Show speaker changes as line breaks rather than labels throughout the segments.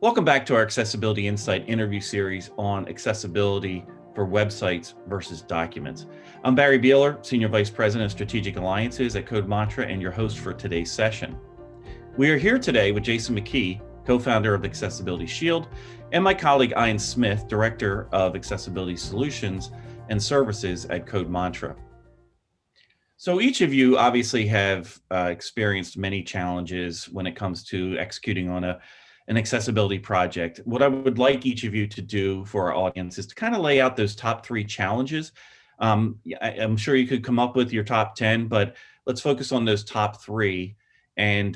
Welcome back to our Accessibility Insight interview series on accessibility for websites versus documents. I'm Barry Beeler, Senior Vice President of Strategic Alliances at Code Mantra and your host for today's session. We are here today with Jason McKee, co-founder of Accessibility Shield, and my colleague Ian Smith, Director of Accessibility Solutions and Services at Code Mantra. So each of you obviously have experienced many challenges when it comes to executing on an accessibility project. What I would like each of you to do for our audience is to kind of lay out those top 3 challenges. I'm sure you could come up with your top 10, but let's focus on those top 3. And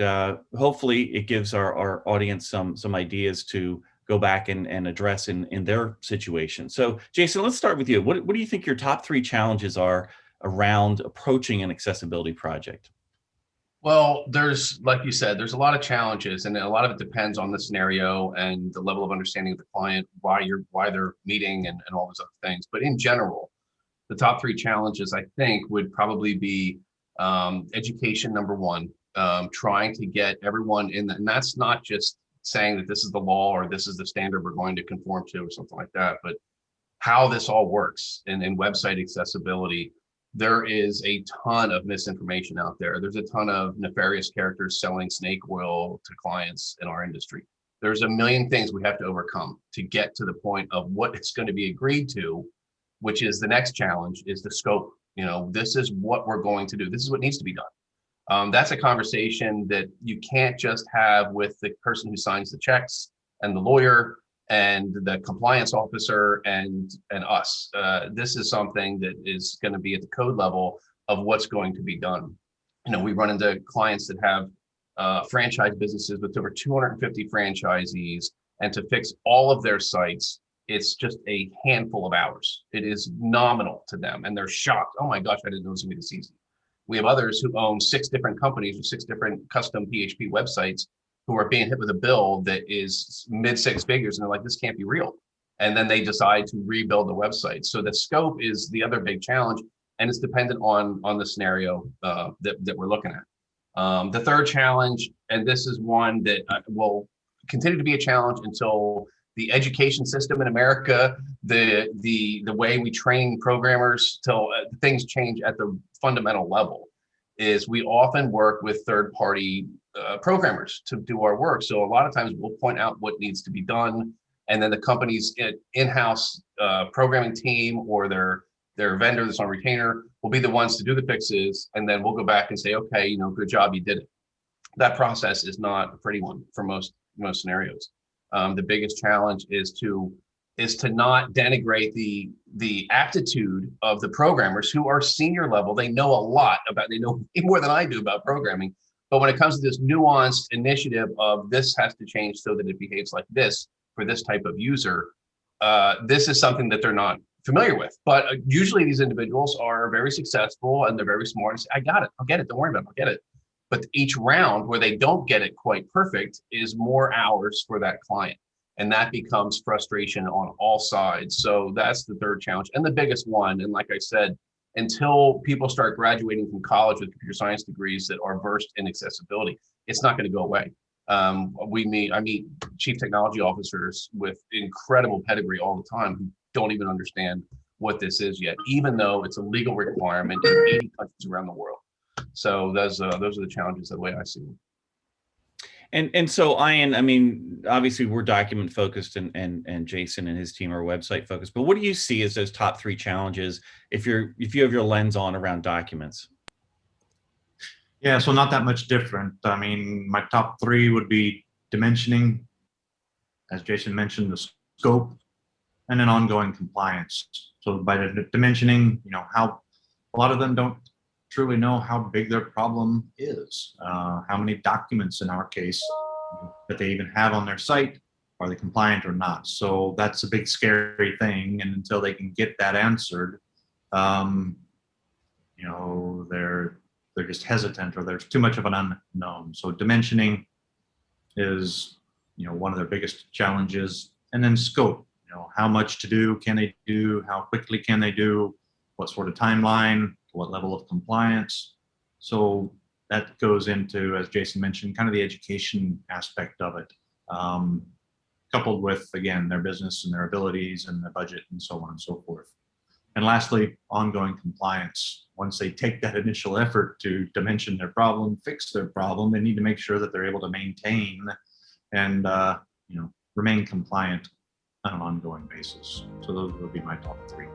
hopefully it gives our audience some ideas to go back and address in their situation. So Jason, let's start with you. What do you think your top 3 challenges are around approaching an accessibility project?
Well, there's, like you said, there's a lot of challenges, and a lot of it depends on the scenario and the level of understanding of the client, why they're meeting, and all those other things. But in general, the top 3 challenges I think would probably be education, number one, trying to get everyone in, and that's not just saying that this is the law or this is the standard we're going to conform to or something like that, but how this all works in website accessibility. There is a ton of misinformation out there. There's a ton of nefarious characters selling snake oil to clients in our industry. There's a million things we have to overcome to get to the point of what it's going to be agreed to, which is the next challenge, is the scope. This is what we're going to do. This is what needs to be done. That's a conversation that you can't just have with the person who signs the checks and the lawyer and the compliance officer and us. This is something that is going to be at the code level of what's going to be done. We run into clients that have franchise businesses with over 250 franchisees, and to fix all of their sites, it's just a handful of hours. It is nominal to them, and they're shocked. Oh my gosh, I didn't know it was going to be this easy. We have others who own 6 different companies with 6 different custom PHP websites who are being hit with a bill that is mid 6 figures, and they're like, this can't be real. And then they decide to rebuild the website. So the scope is the other big challenge, and it's dependent on the scenario that we're looking at. The third challenge, and this is one that will continue to be a challenge until the education system in America, the way we train programmers, till things change at the fundamental level, is we often work with third-party programmers to do our work. So a lot of times we'll point out what needs to be done, and then the company's in-house programming team or their vendor that's on retainer will be the ones to do the fixes, and then we'll go back and say, okay, good job, you did it. That process is not a pretty one for most scenarios. The biggest challenge is to not denigrate the aptitude of the programmers who are senior level. They know a lot they know more than I do about programming. But when it comes to this nuanced initiative of this has to change so that it behaves like this for this type of user, this is something that they're not familiar with. But usually these individuals are very successful and they're very smart and say, I got it, I'll get it, don't worry about it, I'll get it. But each round where they don't get it quite perfect is more hours for that client. And that becomes frustration on all sides. So that's the third challenge and the biggest one. And like I said, until people start graduating from college with computer science degrees that are versed in accessibility, it's not going to go away. I meet chief technology officers with incredible pedigree all the time who don't even understand what this is yet, even though it's a legal requirement in 80 countries around the world. So those are the challenges the way I see them.
And so Ian, obviously we're document focused and Jason and his team are website focused, but what do you see as those top 3 challenges if you have your lens on around documents?
Yeah, so not that much different. My top 3 would be dimensioning, as Jason mentioned, the scope, and then ongoing compliance. So by the dimensioning, how a lot of them don't truly know how big their problem is, how many documents in our case that they even have on their site, are they compliant or not? So that's a big scary thing, and until they can get that answered, they're just hesitant, or there's too much of an unknown. So dimensioning is one of their biggest challenges. And then scope, how much to do, can they do, how quickly can they do, what sort of timeline, what level of compliance. So that goes into, as Jason mentioned, kind of the education aspect of it. coupled with, again, their business and their abilities and the budget and so on and so forth. And lastly, ongoing compliance. Once they take that initial effort to dimension their problem, fix their problem, they need to make sure that they're able to maintain and remain compliant on an ongoing basis. So those would be my top three.